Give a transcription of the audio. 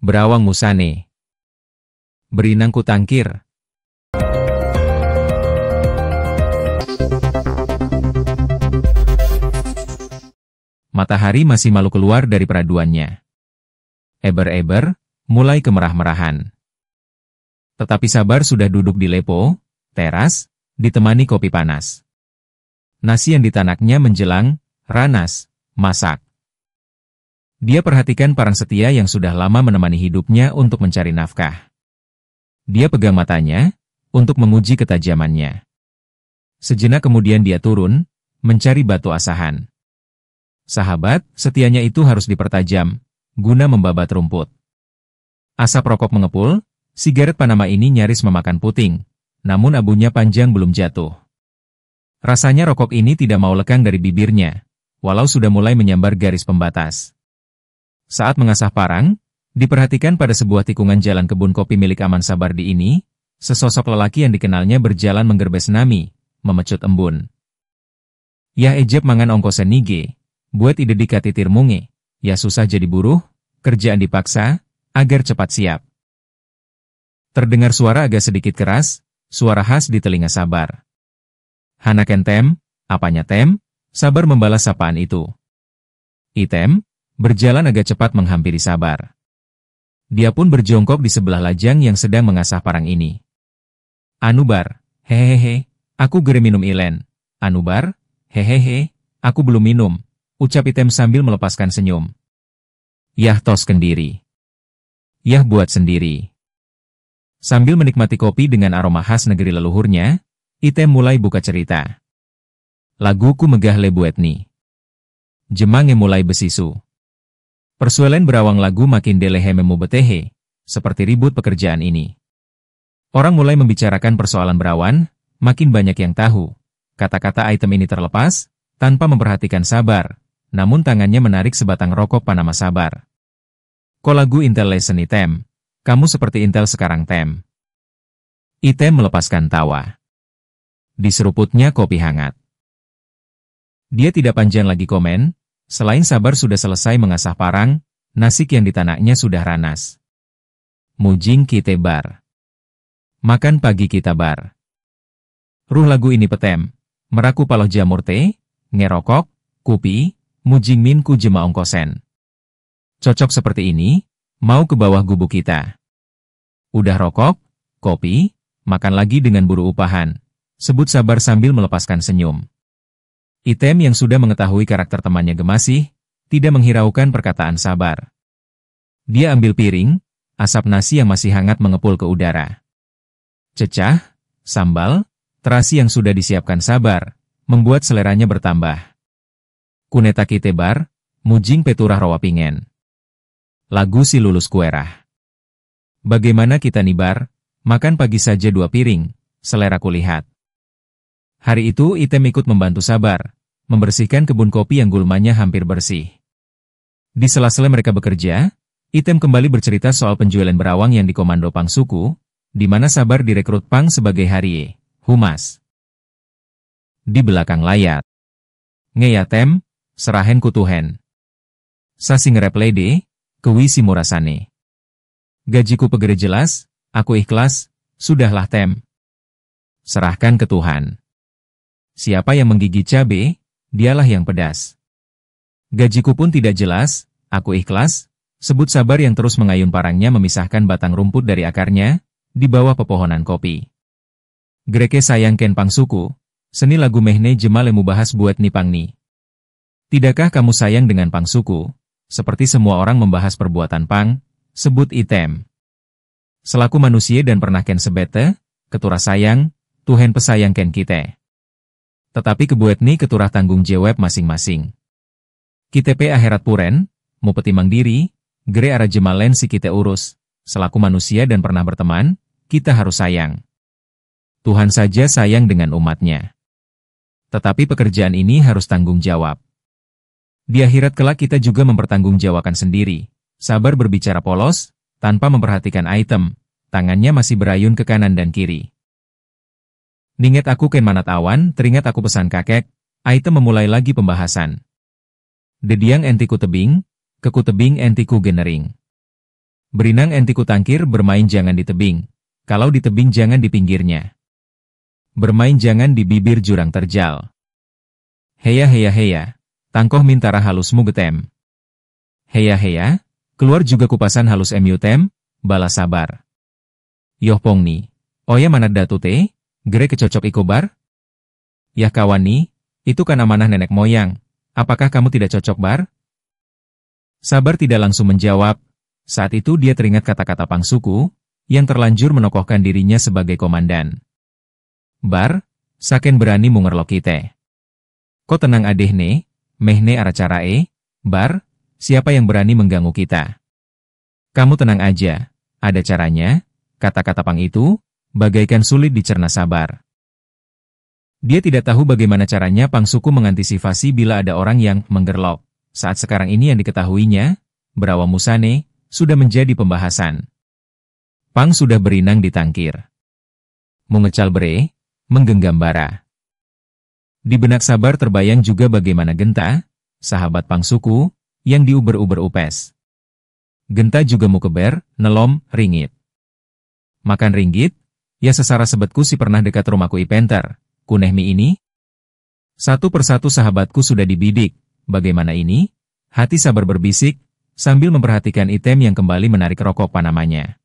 Berawang musane. Berinang kutangkir. Matahari masih malu keluar dari peraduannya. Eber-eber, mulai kemerah-merahan. Tetapi Sabar sudah duduk di lepo, teras, ditemani kopi panas. Nasi yang ditanaknya menjelang, ranas, masak. Dia perhatikan parang setia yang sudah lama menemani hidupnya untuk mencari nafkah. Dia pegang matanya, untuk menguji ketajamannya. Sejenak kemudian dia turun, mencari batu asahan. Sahabat, setianya itu harus dipertajam, guna membabat rumput. Asap rokok mengepul, sigaret Panama ini nyaris memakan puting, namun abunya panjang belum jatuh. Rasanya rokok ini tidak mau lekang dari bibirnya, walau sudah mulai menyambar garis pembatas. Saat mengasah parang, diperhatikan pada sebuah tikungan jalan kebun kopi milik Aman Sabardi ini, sesosok lelaki yang dikenalnya berjalan menggerbes nami, memecut embun. Yah ejep mangan ongkosen nige. Buat ide dikatitir munge, ya susah jadi buruh, kerjaan dipaksa, agar cepat siap. Terdengar suara agak sedikit keras, suara khas di telinga Sabar. Hanaken tem, apanya tem? Sabar membalas sapaan itu. Item, berjalan agak cepat menghampiri Sabar. Dia pun berjongkok di sebelah lajang yang sedang mengasah parang ini. Anubar, hehehe, aku gere minum ilen. Anubar, hehehe, aku belum minum. Ucap Item sambil melepaskan senyum. Yah tos kendiri. Yah buat sendiri. Sambil menikmati kopi dengan aroma khas negeri leluhurnya, Item mulai buka cerita. Laguku megah le buetni. Jemange mulai besisu. Persuelen berawang lagu makin delehe memu betehe, seperti ribut pekerjaan ini. Orang mulai membicarakan persoalan berawan, makin banyak yang tahu. Kata-kata Item ini terlepas, tanpa memperhatikan Sabar. Namun tangannya menarik sebatang rokok Panama Sabar. Ko lagu Intel lesson Item. Kamu seperti Intel sekarang Tem. Item melepaskan tawa. Diseruputnya kopi hangat. Dia tidak panjang lagi komen, selain Sabar sudah selesai mengasah parang, nasi yang ditanaknya sudah ranas. Mujing kite bar. Makan pagi kita bar. Ruh lagu ini petem. Meraku paloh jamur teh, ngerokok, kupi, mujing min ku jema ongkosen. Cocok seperti ini, mau ke bawah gubuk kita. Udah rokok, kopi, makan lagi dengan buru upahan. Sebut Sabar sambil melepaskan senyum. Item yang sudah mengetahui karakter temannya gemasih, tidak menghiraukan perkataan Sabar. Dia ambil piring, asap nasi yang masih hangat mengepul ke udara. Cecah, sambal, terasi yang sudah disiapkan Sabar, membuat seleranya bertambah. Kuneta kite bar, mujing peturah rawa pingen. Lagu si lulus kuerah. Bagaimana kita nih bar, makan pagi saja 2 piring, selera kulihat. Hari itu Item ikut membantu Sabar, membersihkan kebun kopi yang gulmanya hampir bersih. Di sela-sela mereka bekerja, Item kembali bercerita soal penjualan berawang yang dikomando Pang Suku, di mana Sabar direkrut Pang sebagai Harie, Humas. Di belakang layar. Ngeya Tem, serahen kutuhen. Sasi ngerep lede, kewi si murasane. Gajiku pegere jelas, aku ikhlas, sudahlah Tem. Serahkan ke Tuhan. Siapa yang menggigit cabe, dialah yang pedas. Gajiku pun tidak jelas, aku ikhlas, sebut Sabar yang terus mengayun parangnya memisahkan batang rumput dari akarnya, di bawah pepohonan kopi. Greke sayang ken Pang Suku, seni lagu mehne jemalemu bahas buat nipang ni. Tidakkah kamu sayang dengan Pang Suku? Seperti semua orang membahas perbuatan Pang, sebut Item. Selaku manusia dan pernah ken sebete, keturah sayang, Tuhen pesayang ken kite. Tetapi kebuat ni keturah tanggung jawab masing-masing. Kite pe akhirat puren, mu peti mandiri, gere ara jemalen si kite urus, selaku manusia dan pernah berteman, kita harus sayang. Tuhan saja sayang dengan umatnya. Tetapi pekerjaan ini harus tanggung jawab. Di akhirat kelak kita juga mempertanggungjawabkan sendiri. Sabar berbicara polos, tanpa memperhatikan Item, tangannya masih berayun ke kanan dan kiri. Ninget aku ken manat awan, teringat aku pesan kakek, Item memulai lagi pembahasan. Dediang entiku tebing, keku tebing entiku genering. Berinang entiku tangkir bermain jangan di tebing. Kalau di tebing jangan di pinggirnya. Bermain jangan di bibir jurang terjal. Heya heya heya, tangkoh mintara halusmu getem. Heya heya, keluar juga kupasan halus tem, balas sabar. Yoh pong ni, oya manat datu te, gere kecocok ikobar? Yah kawan ni, itu kan amanah nenek moyang, apakah kamu tidak cocok bar? Sabar tidak langsung menjawab, saat itu dia teringat kata-kata Pangsuku, yang terlanjur menokohkan dirinya sebagai komandan. Bar, saken berani mungerlok kita. Kok tenang adeh ne, meh ne aracarae, bar, siapa yang berani mengganggu kita? Kamu tenang aja, ada caranya, kata-kata Pang itu, bagaikan sulit dicerna Sabar. Dia tidak tahu bagaimana caranya Pangsuku mengantisipasi bila ada orang yang menggerlok. Saat sekarang ini yang diketahuinya, Berawa Musane, sudah menjadi pembahasan. Pang sudah berinang di tangkir. Mengecal bere, menggenggam bara. Di benak Sabar terbayang juga bagaimana Genta, sahabat Pangsuku, yang diuber-uber upes. Genta juga mau keber, nelom, ringgit. Makan ringgit? Ya sesara sebetku si pernah dekat rumahku ipenter, kuneh mi ini? Satu persatu sahabatku sudah dibidik, bagaimana ini? Hati Sabar berbisik, sambil memperhatikan item yang kembali menarik rokok panamanya.